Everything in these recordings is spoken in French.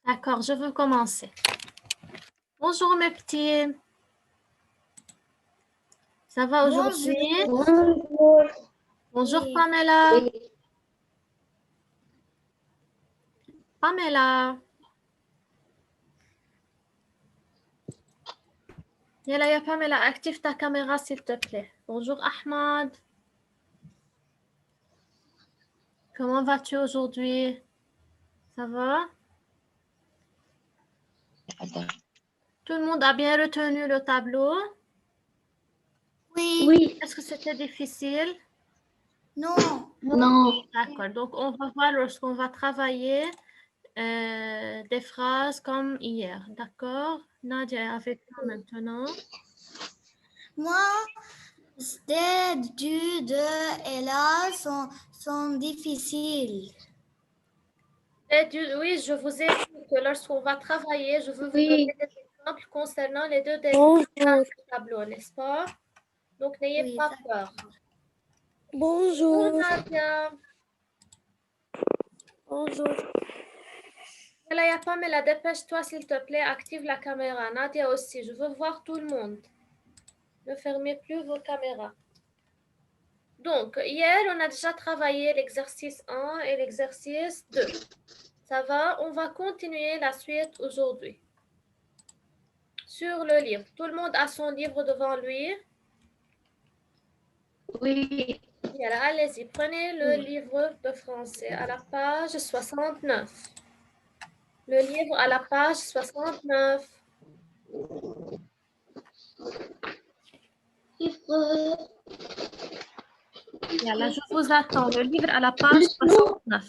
D'accord, je veux commencer. Bonjour mes petits. Ça va aujourd'hui? Bonjour. Bonjour Oui. Pamela. Oui. Pamela. Yalla ya Pamela, active ta caméra s'il te plaît. Bonjour Ahmad. Comment vas-tu aujourd'hui? Ça va? Tout le monde a bien retenu le tableau? Oui. Oui. Est-ce que c'était difficile? Non. Non. D'accord, donc on va voir lorsqu'on va travailler des phrases comme hier. D'accord? Nadia est avec nous maintenant. Moi, des, du, de et là sont difficiles. Oui, je vous ai dit que lorsqu'on va travailler, je veux vous Oui. donner des exemples concernant les deux dernières phrases du tableau, n'est-ce pas? Donc, n'ayez Oui, pas peur. Bonjour. Bonjour Nadia. Bonjour. Là, y a pas, mais la dépêche-toi s'il te plaît, active la caméra. Nadia aussi, je veux voir tout le monde. Ne fermez plus vos caméras. Donc, hier, on a déjà travaillé l'exercice 1 et l'exercice 2. Ça va? On va continuer la suite aujourd'hui. Sur le livre. Tout le monde a son livre devant lui. Oui. Alors, allez-y, prenez le livre de français à la page 69. Le livre à la page 69. Voilà, je vous attends. Le livre à la page 69.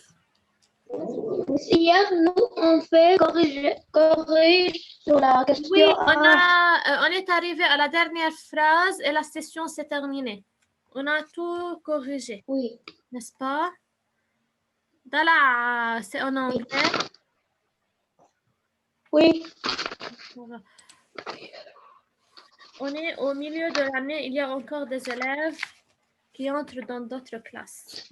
Hier, nous, on fait corrige sur la question Oui, A. on est arrivé à la dernière phrase et la session s'est terminée. On a tout corrigé, Oui. n'est-ce pas? C'est en anglais. Oui. On est au milieu de l'année. Il y a encore des élèves qui entrent dans d'autres classes.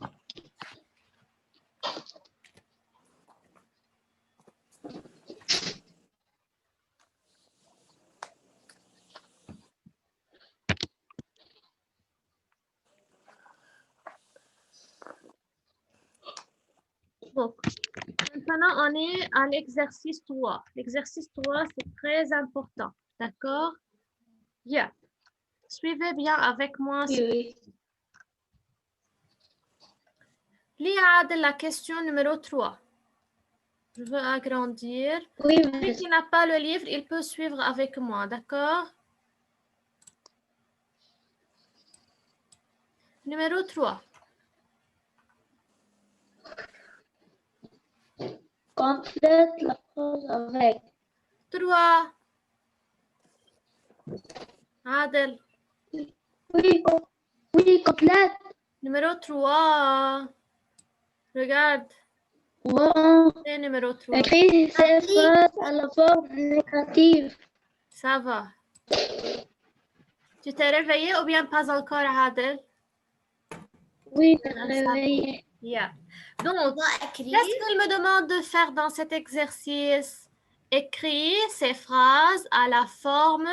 Donc, maintenant, on est à l'exercice 3. L'exercice 3, c'est très important. D'accord? Bien. Suivez bien avec moi. Oui. Lis Adel la question numéro 3. Je veux agrandir. Oui, Celui qui n'a pas le livre, il peut suivre avec moi. D'accord? Numéro 3. Complète la phrase avec. 3. Adel. Oui, oui, complète. Numéro 3. Regarde. Bon. C'est numéro 3. Écris ces phrases à la forme négative. Ça va. Tu t'es réveillé ou bien pas encore, Adel? Oui, réveillé. Yeah. Donc, qu'est-ce qu'il me demande de faire dans cet exercice? Écrire ces phrases à la forme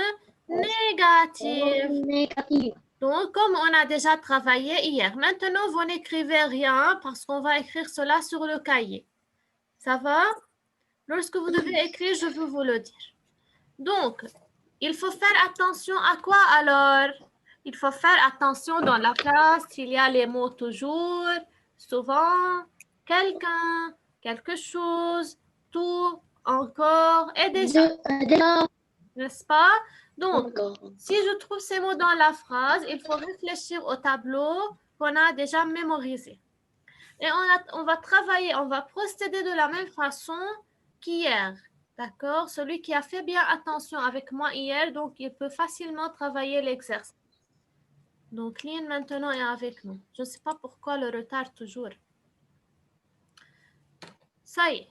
négative. Négative. Donc, comme on a déjà travaillé hier, maintenant, vous n'écrivez rien parce qu'on va écrire cela sur le cahier. Ça va? Lorsque vous devez écrire, je veux vous le dire. Donc, il faut faire attention à quoi alors? Il faut faire attention dans la phrase s'il y a les mots toujours, souvent, quelqu'un, quelque chose, tout, encore et déjà. Déjà. N'est-ce pas? Donc, Encore. si je trouve ces mots dans la phrase, il faut réfléchir au tableau qu'on a déjà mémorisé. Et on va travailler, on va procéder de la même façon qu'hier. D'accord? Celui qui a fait bien attention avec moi hier, donc il peut facilement travailler l'exercice. Donc, Lynn maintenant est avec nous. Je ne sais pas pourquoi le retard toujours. Ça y est.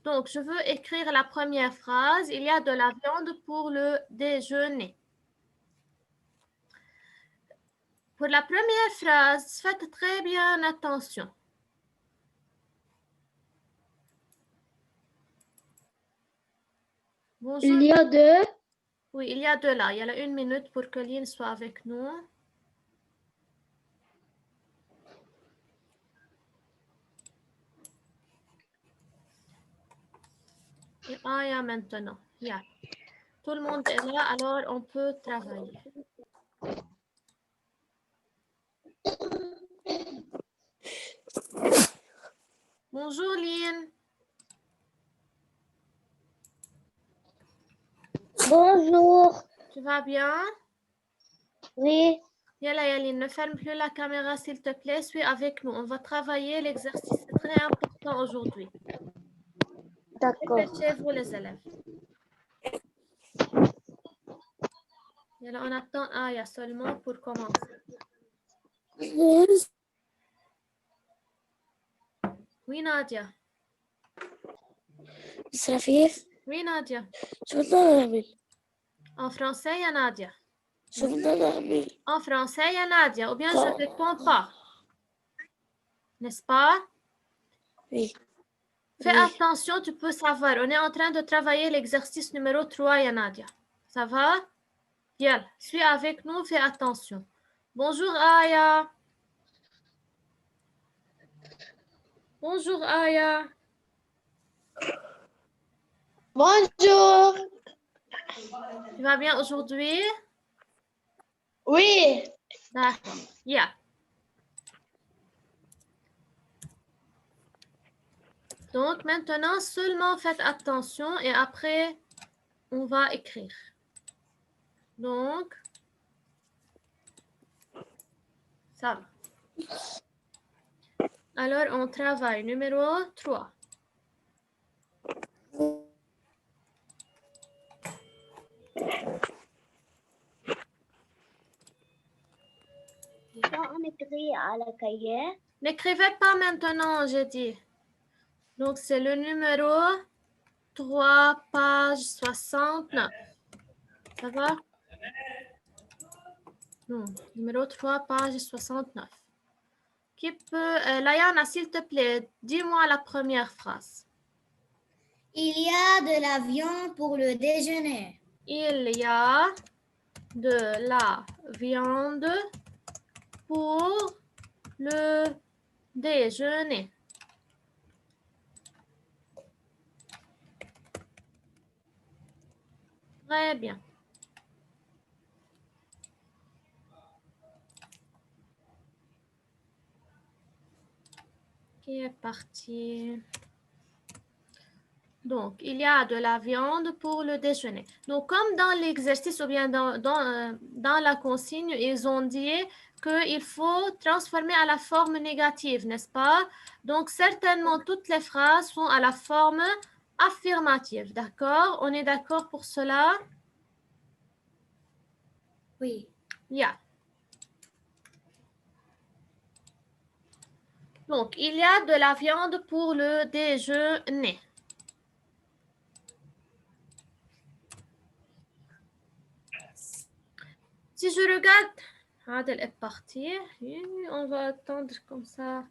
Donc, je veux écrire la première phrase. Il y a de la viande pour le déjeuner. Pour la première phrase, faites très bien attention. Bonjour. Il y a deux. Oui, il y a deux là. Il y a 1 minute pour que Lynn soit avec nous. Et Aya maintenant. Yeah. Tout le monde est là, alors on peut travailler. Bonjour Lynn. Bonjour. Tu vas bien? Oui. Yalla Yaline, ne ferme plus la caméra s'il te plaît. Suis avec nous. On va travailler l'exercice. C'est très important aujourd'hui. D'accord. Dépêchez-vous les élèves. Yalla, on attend Aya seulement pour commencer. Oui Nadia. Srafif, Oui Nadia. شو بدنا نعمل؟ En français, il y a Nadia. شو بدنا نعمل؟ En français, il y a Nadia. Ou bien je ne réponds pas. N'est-ce pas? Oui. Fais Oui. attention, tu peux savoir. On est en train de travailler l'exercice numéro 3, ya Nadia. Ça va? Yalla, suis avec nous, fais attention. Bonjour Aya. Bonjour Aya. Bonjour. Tu vas bien aujourd'hui? Oui. D'accord. Yeah. Donc maintenant, seulement faites attention et après, on va écrire. Donc, ça va. Alors, on travaille numéro 3. On écrit à la cahier. N'écrivez pas maintenant, j'ai dit. Donc, c'est le numéro 3, page 69. Ça va? Non, numéro 3, page 69. Qui peut... Layana, s'il te plaît, dis-moi la première phrase. Il y a de la viande pour le déjeuner. Il y a de la viande pour le déjeuner. Très bien. Qui est parti? Donc, il y a de la viande pour le déjeuner. Donc, comme dans l'exercice ou bien dans la consigne, ils ont dit qu'il faut transformer à la forme négative, n'est-ce pas? Donc, certainement, toutes les phrases sont à la forme affirmative, d'accord? On est d'accord pour cela? Oui. Yeah. Donc, il y a de la viande pour le déjeuner. Si je regarde, Adel est parti. On va attendre comme ça.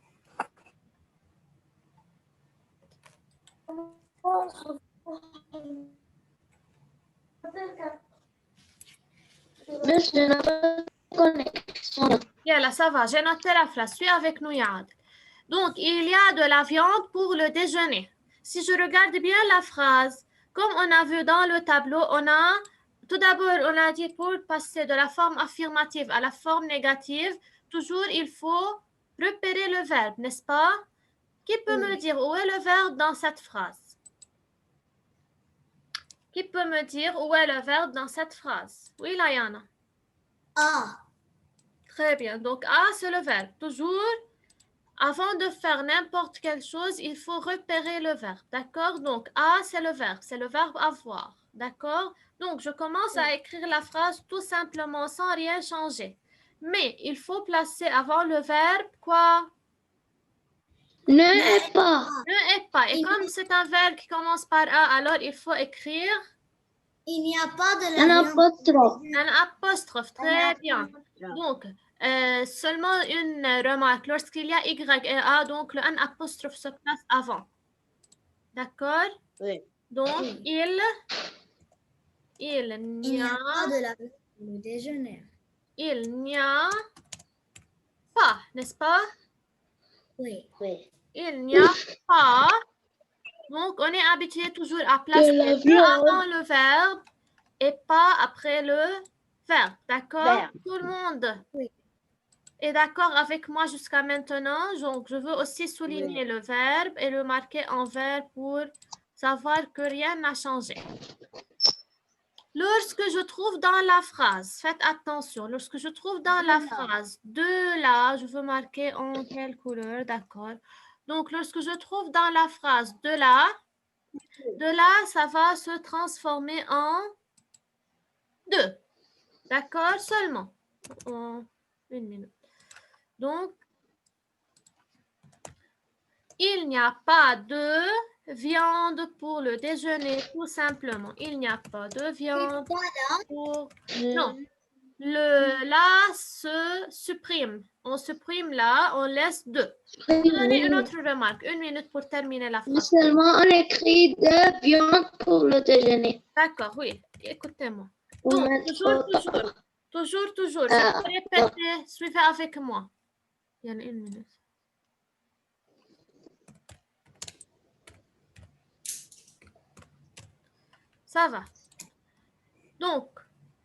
Mais je n'ai pas de connexion. Yalla, ça va, j'ai noté la phrase. Suis avec nous, Yad. Donc, il y a de la viande pour le déjeuner. Si je regarde bien la phrase, comme on a vu dans le tableau, tout d'abord, on a dit pour passer de la forme affirmative à la forme négative, toujours il faut repérer le verbe, n'est-ce pas? Qui peut me dire où est le verbe dans cette phrase? Qui peut me dire où est le verbe dans cette phrase? Oui, Layana. A. Très bien. Donc, A, c'est le verbe. Toujours, avant de faire n'importe quelle chose, il faut repérer le verbe. D'accord? Donc, A, c'est le verbe avoir. D'accord? Donc, je commence à écrire la phrase tout simplement sans rien changer. Mais il faut placer avant le verbe quoi? Ne est pas. Ne est pas. Et comme c'est un verbe qui commence par A, alors il faut écrire Il n'y a pas de la Un viande. apostrophe. un apostrophe. Très bien. Donc, seulement une remarque. Lorsqu'il y a Y et A, donc le un apostrophe se place avant. D'accord? Oui. Donc, il Il Il n'y n'y a, a pas de l'avion pour le déjeuner. il n'y a pas, n'est-ce pas? Oui. Il n'y a pas. Donc, on est habitué toujours à placer l'avion. avant le verbe et pas après le verbe. D'accord? Tout le monde Oui. est d'accord avec moi jusqu'à maintenant. Donc, je veux aussi souligner le verbe et le marquer en vert pour savoir que rien n'a changé. Lorsque je trouve dans la phrase, faites attention, lorsque je trouve dans la phrase de là, je veux marquer en quelle couleur, d'accord? Donc, lorsque je trouve dans la phrase de là, ça va se transformer en deux. D'accord? Seulement. Une minute. Donc, il n'y a pas de viande pour le déjeuner, tout simplement. Il n'y a pas de viande pour... Non. Le là se supprime. On supprime là, on laisse deux. Je vais donner une autre remarque. Une minute pour terminer la phrase. Seulement, on écrit de viande pour le déjeuner. D'accord, oui. Écoutez-moi. On Donc, met toujours. Je vais répéter. Suivez avec moi. Il y en a une minute. Ça va. Donc,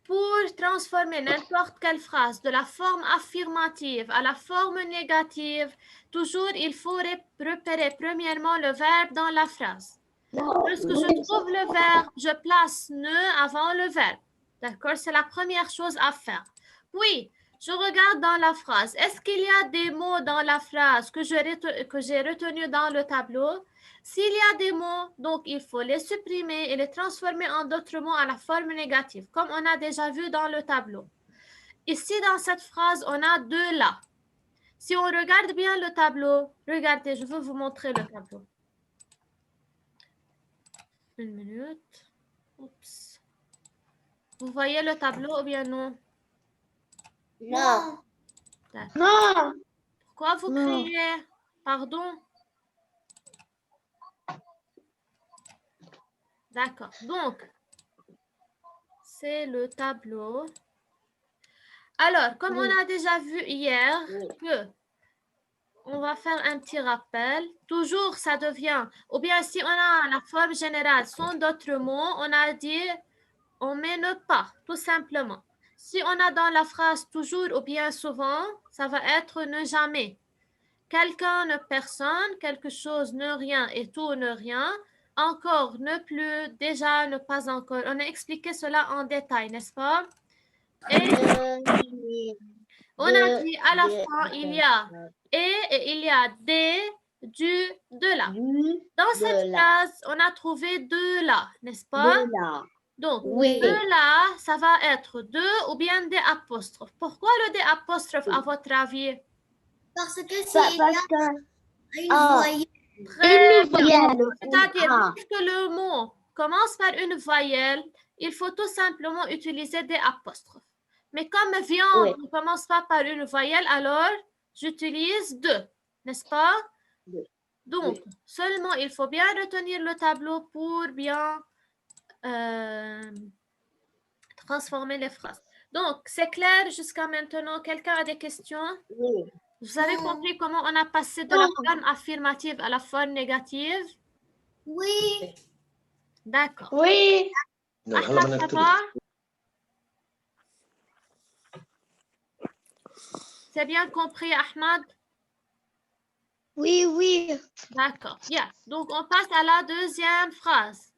pour transformer n'importe quelle phrase de la forme affirmative à la forme négative, toujours il faut repérer premièrement le verbe dans la phrase. Lorsque je trouve le verbe, je place ne avant le verbe. D'accord? C'est la première chose à faire. Puis, je regarde dans la phrase. Est-ce qu'il y a des mots dans la phrase que j'ai retenus dans le tableau? S'il y a des mots, donc il faut les supprimer et les transformer en d'autres mots à la forme négative, comme on a déjà vu dans le tableau. Ici, dans cette phrase, on a deux là. Si on regarde bien le tableau, regardez, je veux vous montrer le tableau. Une minute. Oups. Vous voyez le tableau ou bien non? Non. Non. Pourquoi vous criez? Pardon? D'accord. Donc, c'est le tableau. Alors, comme on a déjà vu hier que on va faire un petit rappel. Toujours, ça devient, ou bien si on a la forme générale sans d'autres mots, on a dit on met ne pas, tout simplement. Si on a dans la phrase toujours ou bien souvent, ça va être ne jamais. Quelqu'un, ne personne, quelque chose, ne rien et tout, ne rien. Encore, ne plus, déjà, ne pas encore. On a expliqué cela en détail, n'est-ce pas? Et on a dit à la fin, il y a et il y a des, du, de là. Dans cette phrase, on a trouvé de là, n'est-ce pas? Donc, de là, ça va être de ou bien des apostrophes. Pourquoi le des apostrophes, à votre avis? Parce que s'il y a une voyelle. Très bien. C'est-à-dire que le mot commence par une voyelle, il faut tout simplement utiliser des apostrophes. Mais comme viande ne commence pas par une voyelle, alors j'utilise deux, n'est-ce pas? Donc, seulement il faut bien retenir le tableau pour bien transformer les phrases. Donc, c'est clair jusqu'à maintenant. Quelqu'un a des questions? Vous avez compris comment on a passé de la forme affirmative à la forme négative? Oui. D'accord. Oui. Ahmad, ça va? C'est bien compris, Ahmad? Oui. D'accord. Yeah. Donc, on passe à la deuxième phrase.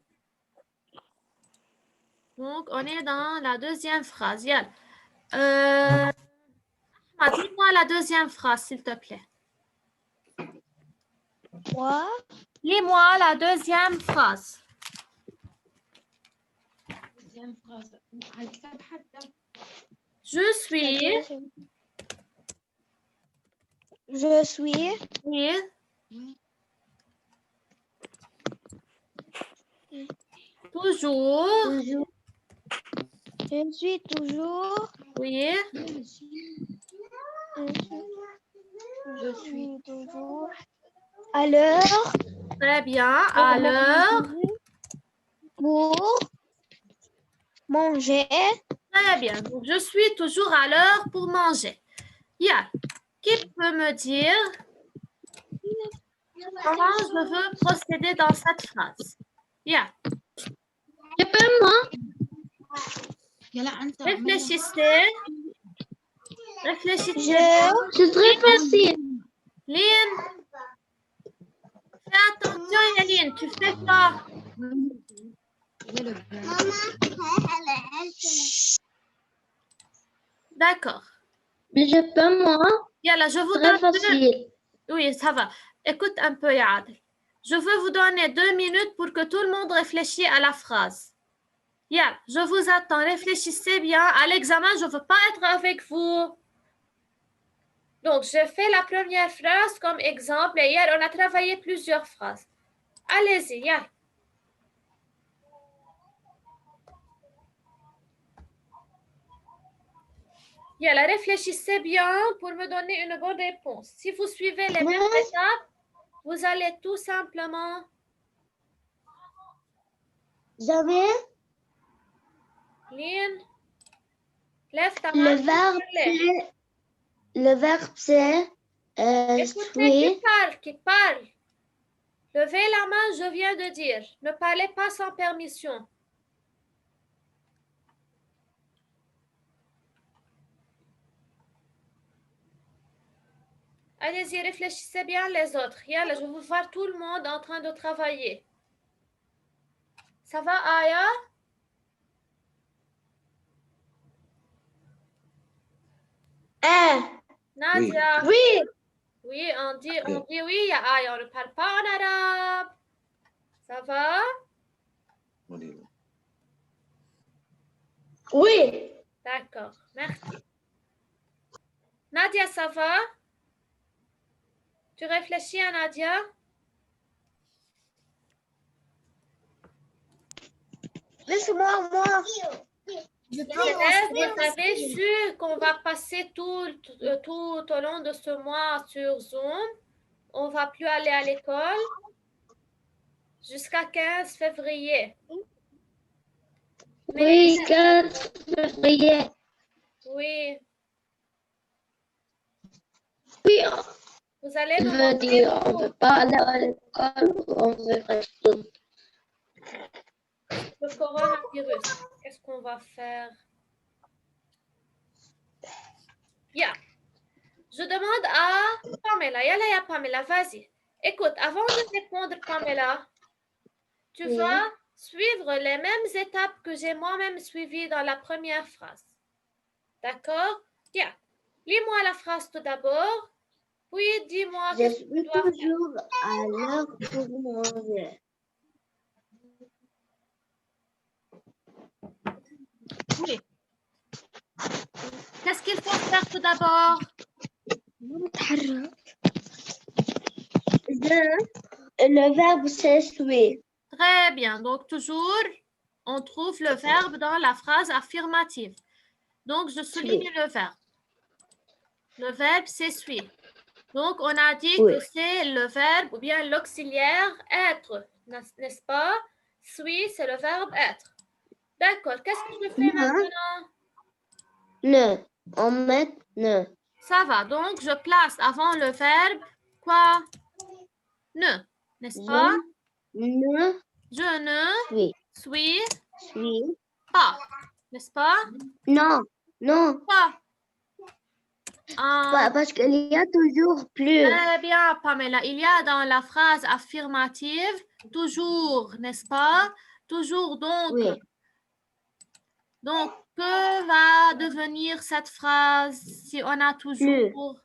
Donc, on est dans la deuxième phrase. Yeah. Ahmad, lis-moi la deuxième phrase, s'il te plaît. Quoi? Lis-moi la deuxième phrase. Je suis. Oui. Toujours. Je suis toujours. Oui. Je suis toujours. À l'heure. Très bien. À l'heure. Pour Manger. Très bien. Donc, je suis toujours à l'heure pour manger. Yann, qui peut me dire comment je veux procéder dans cette phrase? Yann, Je peux moi. réfléchissez. Réfléchissez. C'est très facile. Lynn, fais attention, Yaline, tu fais quoi? D'accord. Mais je peux moi. Yalla, je vous Très donne facile. Oui, ça va. Écoute un peu, Yaadel. Je veux vous donner 2 minutes pour que tout le monde réfléchisse à la phrase. Yalla, je vous attends. Réfléchissez bien. À l'examen, je ne veux pas être avec vous. Donc, j'ai fait la première phrase comme exemple et hier, on a travaillé plusieurs phrases. Allez-y, Yalla. Yalla, réfléchissez bien pour me donner une bonne réponse. Si vous suivez les mêmes étapes, vous allez tout simplement... Jamais. Lynn, lève ta main. Le verbe c'est Écoutez, qui parle. Levez la main, je viens de dire. Ne parlez pas sans permission. Allez-y, réfléchissez bien les autres. Yalla, je veux voir tout le monde en train de travailler. Ça va, Aya? Nadia? Oui. Oui, on dit oui, il y a Aya. On ne parle pas en arabe. Ça va? Oui. D'accord, merci. Nadia, ça va? Tu réfléchis à Nadia? Laisse-moi, moi. Vous avez su qu'on va passer tout au long de ce mois sur Zoom. On ne va plus aller à l'école jusqu'à 15 février. Oui, 15 février. Oui. Oui, Vous allez je me veux dire, on ne veut pas aller à l'école, on veut rester. le coronavirus. Qu'est-ce qu'on va faire? Bien. Je demande à Pamela. Yalla, Pamela, vas-y. Écoute, avant de répondre, Pamela, tu vas suivre les mêmes étapes que j'ai moi-même suivies dans la première phrase. D'accord? Bien. Lis-moi la phrase tout d'abord, puis dis-moi Je qu'est-ce que tu suis dois faire. toujours à l'heure pour manger. Oui. Qu'est-ce qu'il faut faire tout d'abord? Le verbe c'est suis. Très bien. Donc, toujours, on trouve le verbe dans la phrase affirmative. Donc, je souligne le verbe. Le verbe, c'est suis. Donc, on a dit que c'est le verbe ou bien l'auxiliaire être, n'est-ce pas? Suis, c'est le verbe être. D'accord. Qu'est-ce que je fais maintenant? Ne. On met ne. Ça va. Donc, je place avant le verbe quoi? Ne, n'est-ce pas? Ne. Je ne suis pas, n'est-ce pas? Non. Non. Pas. Parce qu'il y a toujours plus. Très bien, Pamela. Il y a dans la phrase affirmative toujours, n'est-ce pas? Toujours donc. Oui. Donc, que va devenir cette phrase si on a toujours?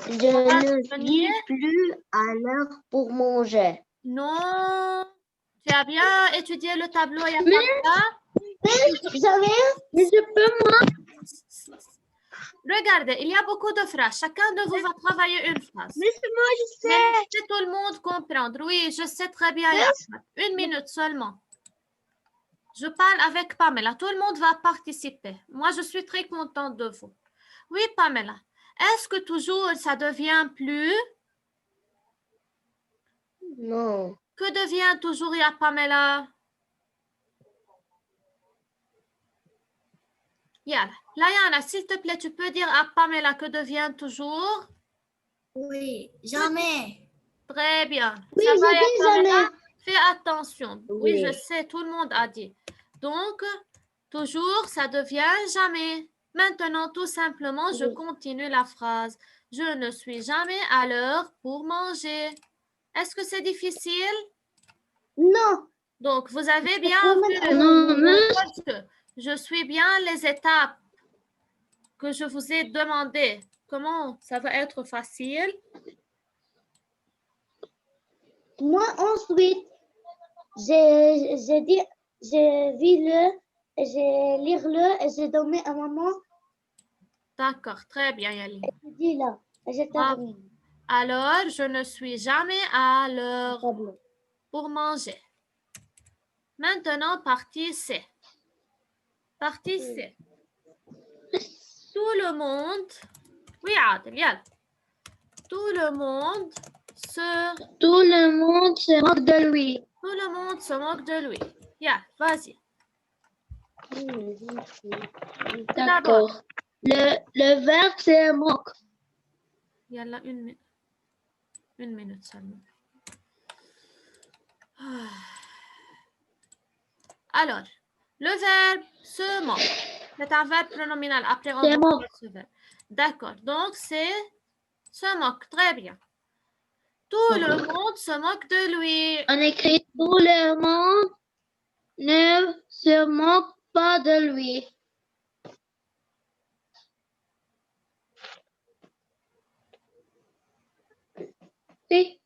Je ne suis plus à l'heure pour manger. Non. Tu as bien étudié le tableau, il y a pas Vous savez, mais je peux moi. Regardez, il y a beaucoup de phrases. Chacun de vous va travailler une phrase. Mais moi, je sais. Mais laissez tout le monde comprendre. Oui, je sais très bien. Une minute seulement. Je parle avec Pamela. Tout le monde va participer. Moi, je suis très contente de vous. Oui, Pamela. Est-ce que toujours ça devient plus? Non. Que devient toujours, il y a Pamela? Yala. Layana, s'il te plaît, tu peux dire à Pamela que devient toujours? Oui, jamais. Très bien. Oui, Ça va, j'ai ya dit Pamela? jamais. Fais attention. Oui, je sais, tout le monde a dit. Donc, toujours, ça devient jamais. Maintenant, tout simplement, je continue la phrase. Je ne suis jamais à l'heure pour manger. Est-ce que c'est difficile? Non. Donc, vous avez bien vu. Je suis bien les étapes que je vous ai demandées. Comment ça va être facile? Moi, ensuite, j'ai vu le, j'ai lire le, et j'ai donné à maman. D'accord, très bien, Yaline. J'ai dit là, et j'ai terminé. Alors, je ne suis jamais à l'heure pour manger. Maintenant, partie C. Partie C. Tout le monde, oui, Adel, yalla. Tout le monde se moque de lui. Tout le monde se moque de lui. Yalla, vas-y. D'accord. Le verbe, c'est moque. Yalla, une minute seulement. Alors, le verbe se moque. C'est un verbe pronominal. Après, on va voir ce verbe. D'accord. Donc, c'est se moque. Très bien. Tout le monde se moque de lui. On écrit tout le monde ne se moque pas de lui. Oui.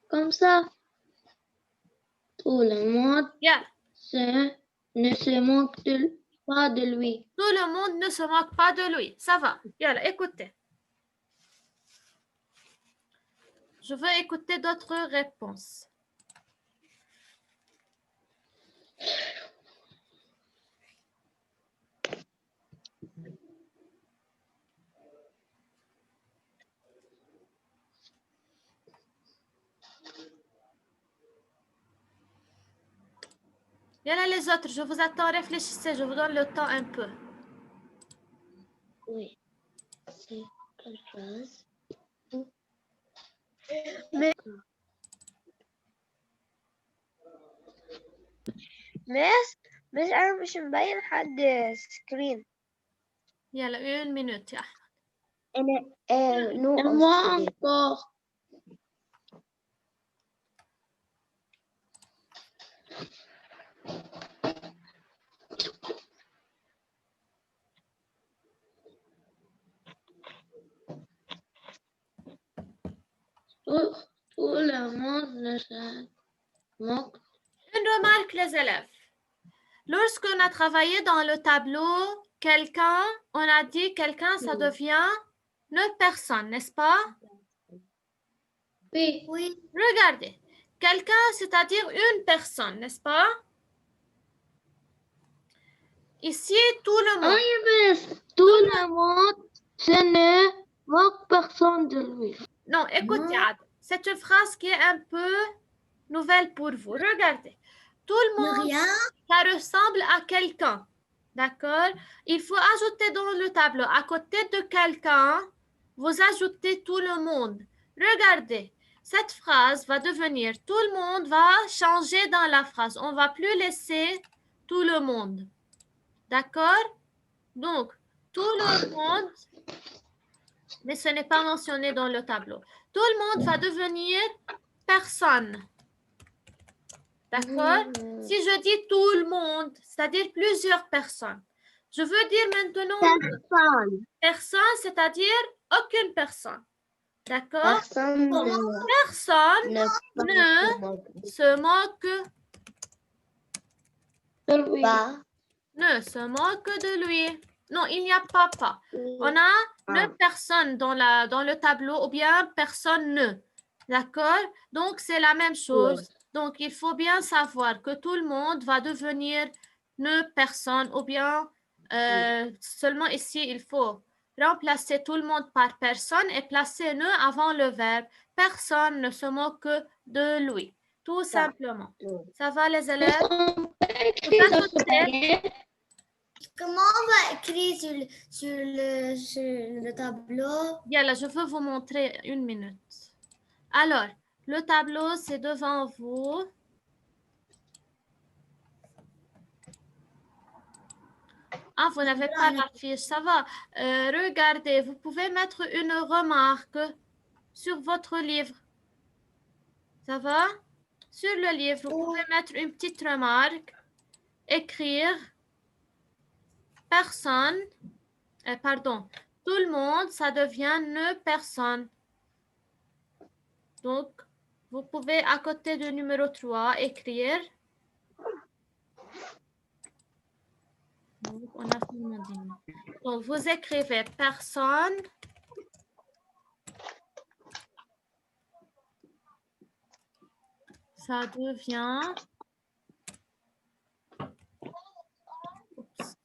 Comme ça. Tout le monde ne se moque pas de lui. Tout le monde ne se moque pas de lui. Ça va. Yalla, écoutez. Je veux écouter d'autres réponses. Yalla les autres, je vous attends, réfléchissez, je vous donne le temps un peu. Oui. C'est quelle phrase? مش أنا مش مبين حد سكرين. يلا une minute يا أحمد. Moi encore. Tout le monde ne se moque. Une remarque, les élèves. Lorsqu'on a travaillé dans le tableau, quelqu'un, on a dit quelqu'un, ça devient 9 personnes, n'est-ce pas? Oui. Oui. Regardez. Quelqu'un, c'est-à-dire une personne, n'est-ce pas? Ici, tout le monde. Tout le monde, ce ne moque personne de lui. Non, écoutez, c'est une phrase qui est un peu nouvelle pour vous. Regardez. Tout le monde, ça ressemble à quelqu'un. D'accord? Il faut ajouter dans le tableau, à côté de quelqu'un, vous ajoutez tout le monde. Regardez. Cette phrase va devenir tout le monde va changer dans la phrase. On ne va plus laisser tout le monde. D'accord? Donc, tout le monde, mais ce n'est pas mentionné dans le tableau. Tout le monde va devenir personne. D'accord? Si je dis tout le monde, c'est-à-dire plusieurs personnes. Je veux dire maintenant personne, c'est-à-dire aucune personne. D'accord? Personne ne se moque de lui. Ne se moque de lui. Non, il n'y a pas. On a 9 personnes dans le tableau ou bien personne ne. D'accord? Donc, c'est la même chose. Oui. Donc, il faut bien savoir que tout le monde va devenir ne personne ou bien seulement ici, il faut remplacer tout le monde par personne et placer ne avant le verbe. Personne ne se moque de lui. Tout simplement. Ça va les élèves? Comment on va écrire sur le tableau? Yalla, je veux vous montrer une minute. Alors, le tableau, c'est devant vous. Ah, vous n'avez pas la fiche, ça va. Regardez, vous pouvez mettre une remarque sur votre livre. Ça va? Sur le livre, vous pouvez mettre une petite remarque, écrire personne, pardon, tout le monde, ça devient ne personne. Donc, vous pouvez à côté du numéro 3 écrire. Donc, on a finalement dit. Donc, vous écrivez personne. Ça devient. Oups.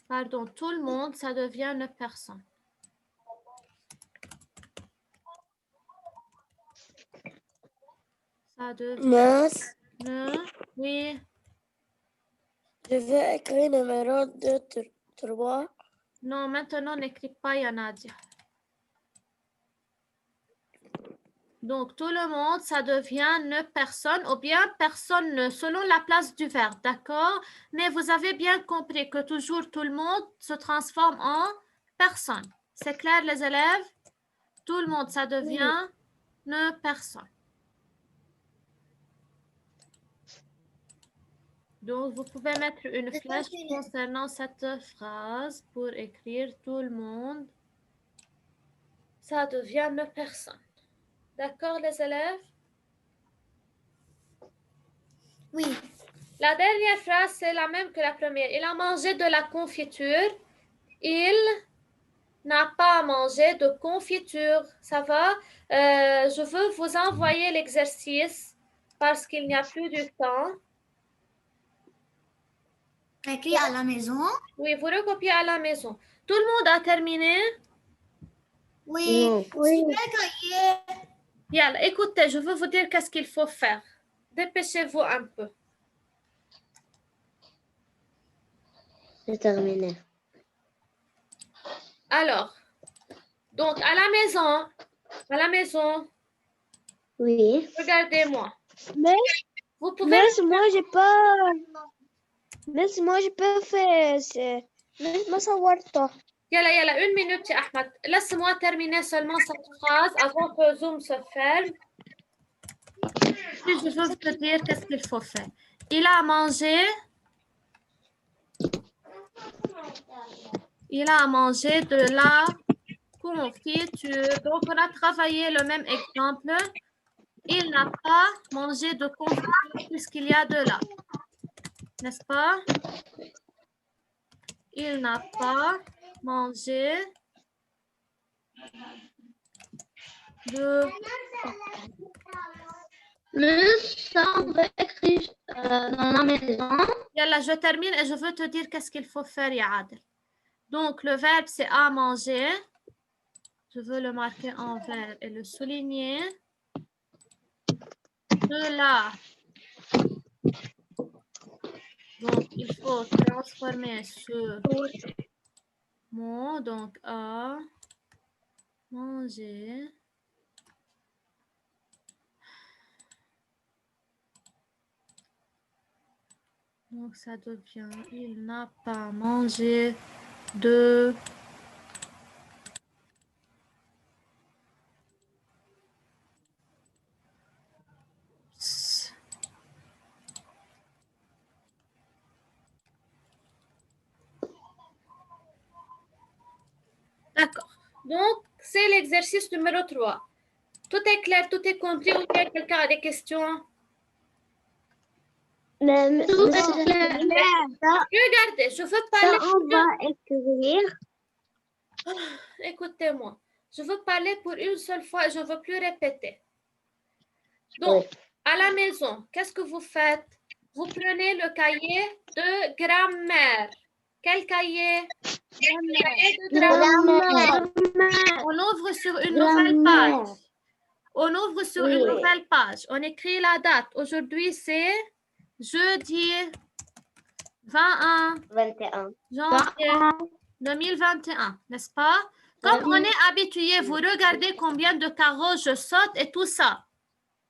Pardon, tout le monde, ça devient une personne. Ça devient. Mince. Oui. Je vais écrire numéro 2, 3. Non, maintenant, n'écris pas Yanadia. Donc, tout le monde, ça devient ne personne ou bien personne selon la place du verbe, d'accord? Mais vous avez bien compris que toujours tout le monde se transforme en personne. C'est clair, les élèves? Tout le monde, ça devient ne personne. Donc, vous pouvez mettre une flèche concernant cette phrase pour écrire tout le monde. Ça devient ne personne. D'accord, les élèves? Oui. La dernière phrase, c'est la même que la première. Il a mangé de la confiture. Il n'a pas mangé de confiture. Ça va? Je veux vous envoyer l'exercice parce qu'il n'y a plus de temps. Écrit à la maison? Oui, vous recopiez à la maison. Tout le monde a terminé? Oui. Non. Super cahier. Yalla, écoutez, je veux vous dire qu'est-ce qu'il faut faire. Dépêchez-vous un peu. C'est terminé. Alors, donc à la maison, Oui. regardez-moi. Mais Vous pouvez... moi, j'ai pas... Mais moi, j'ai pas fait... Laisse-moi savoir, toi. Yalla, une minute, Ahmed. Laisse-moi terminer seulement cette phrase avant que Zoom se ferme. Puis je veux te dire qu'est-ce qu'il faut faire. Il a mangé. Il a mangé de la confiture. Donc, on a travaillé le même exemple. Il n'a pas mangé de confiture puisqu'il y a de la. N'est-ce pas? Il n'a pas mangé de... Le chambre écrit dans la maison. Yalla, je termine et je veux te dire qu'est-ce qu'il faut faire, Yaadel. Donc, le verbe, c'est à manger. Je veux le marquer en vert et le souligner. De là. Donc, il faut transformer ce mot, donc, à manger. Donc, ça devient, il n'a pas mangé de... D'accord. Donc, c'est l'exercice numéro 3. Tout est clair, tout est compris ou bien quelqu'un a des questions? Tout est clair. Regardez, je veux parler... On va écrire. Écoutez-moi. Je veux parler pour une seule fois et je ne veux plus répéter. Donc, à la maison, qu'est-ce que vous faites? Vous prenez le cahier de grammaire. Quel cahier? Le cahier de grammaire. On ouvre sur une nouvelle page. On ouvre sur une nouvelle page. On écrit la date. Aujourd'hui, c'est jeudi 21 21. janvier 2021, n'est-ce pas? Comme on est habitué, vous regardez combien de carreaux je saute et tout ça.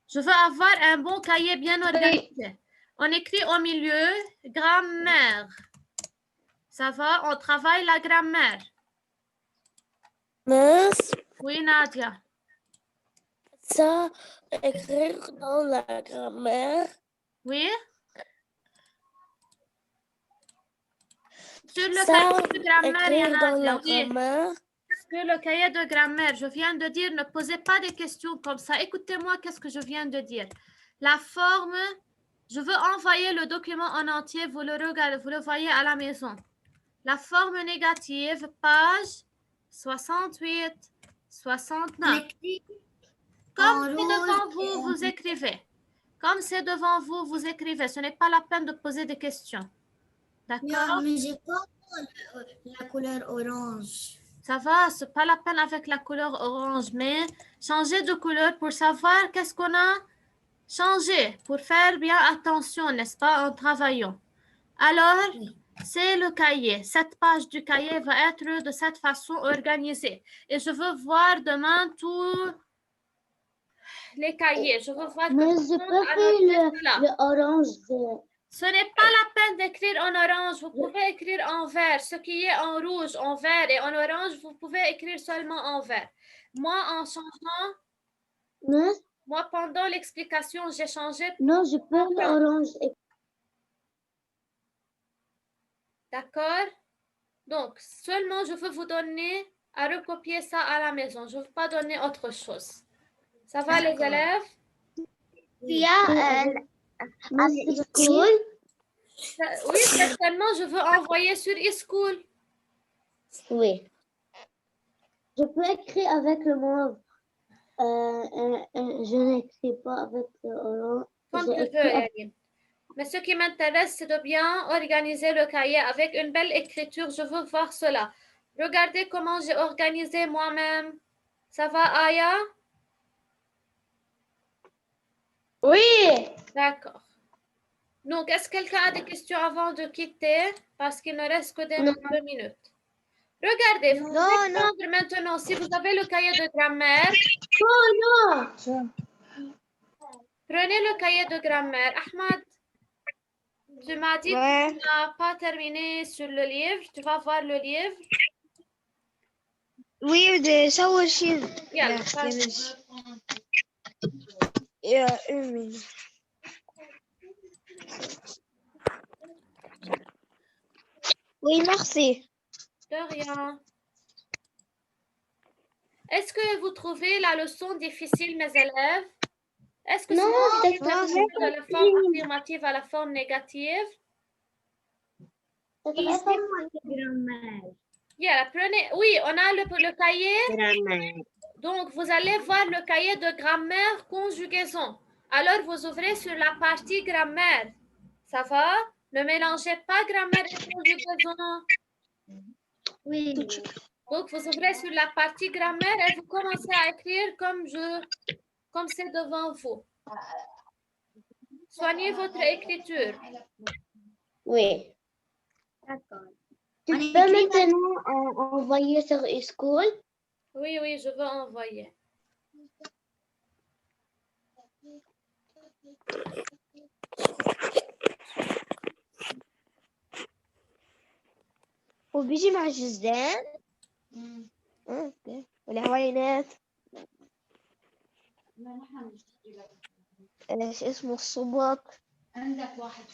Je veux avoir un bon cahier bien organisé. On écrit au milieu grammaire. Ça va? On travaille la grammaire. Miss, Oui, Nadia. ça, écrire dans la grammaire. Oui? Sur le Ça, cahier de grammaire, il y écrire en a, dans la oui. grammaire. Sur le cahier de grammaire, je viens de dire, ne posez pas des questions comme ça. Écoutez-moi, qu'est-ce que je viens de dire. La forme, je veux envoyer le document en entier, vous le regardez, vous le voyez à la maison. La forme négative, page 68, 69. Comme c'est devant vous, vous écrivez. Comme c'est devant vous, vous écrivez. Ce n'est pas la peine de poser des questions. D'accord? Mais j'ai pas la couleur orange. Ça va, c'est pas la peine avec la couleur orange, mais changer de couleur pour savoir qu'est-ce qu'on a changé, pour faire bien attention, n'est-ce pas, en travaillant. Alors, c'est le cahier. Cette page du cahier va être de cette façon organisée. Et je veux voir demain tous les cahiers. Je veux voir Mais que tout je le monde a peux noté faire cela. le orange. Ce n'est pas la peine d'écrire en orange. Vous pouvez écrire en vert. Ce qui est en rouge, en vert et en orange, vous pouvez écrire seulement en vert. Moi, en changeant, Mais moi, pendant l'explication, j'ai changé. non, je peux l'orange. D'accord? Donc, seulement, je veux vous donner à recopier ça à la maison. Je ne veux pas donner autre chose. Ça va, les élèves? Il y a school. Oui, certainement, je veux envoyer sur e-school. Oui. Je peux écrire avec le mauve. Je n'écris pas avec le orange. Comme tu veux, Yaline. Mais ce qui m'intéresse, c'est de bien organiser le cahier avec une belle écriture. Je veux voir cela. Regardez comment j'ai organisé moi-même. Ça va, Aya? Oui. D'accord. Donc, est-ce que quelqu'un a des questions avant de quitter? Parce qu'il ne reste que 2 minutes. Regardez, vous pouvez prendre maintenant, si vous avez le cahier de grammaire. Non. Prenez le cahier de grammaire. Ahmad, tu m'as dit que tu n'as pas terminé sur le livre. Tu vas voir le livre. Oui, de سوي شيء. يلا. يا أمي. Oui, merci. De rien. Est-ce que vous trouvez la leçon difficile, mes élèves? Est-ce que c'est de la forme affirmative à la forme négative? Yeah, prenez. Oui, on a le cahier. Donc, vous allez voir le cahier de grammaire conjugaison. Alors, vous ouvrez sur la partie grammaire. Ça va? Ne mélangez pas grammaire et conjugaison. Oui. Donc, vous ouvrez sur la partie grammaire et vous commencez à écrire comme c'est devant vous. Soignez votre écriture. Oui. D'accord. Tu peux maintenant envoyer sur e-school? Oui, oui, je veux envoyer. وبيجي مع جزدان. اوكي. والعوينات. ايش اسمه الصباط. عندك واحد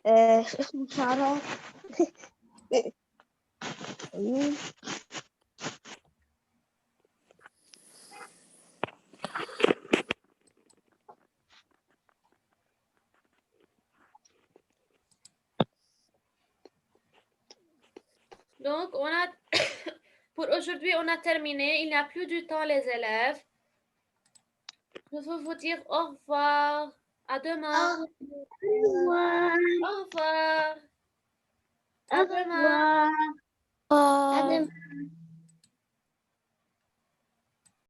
ايش اسمه شعرات. Donc, pour aujourd'hui, on a terminé. Il n'y a plus du temps, les élèves. Je veux vous dire au revoir. À demain. Au revoir. Au revoir. Au revoir.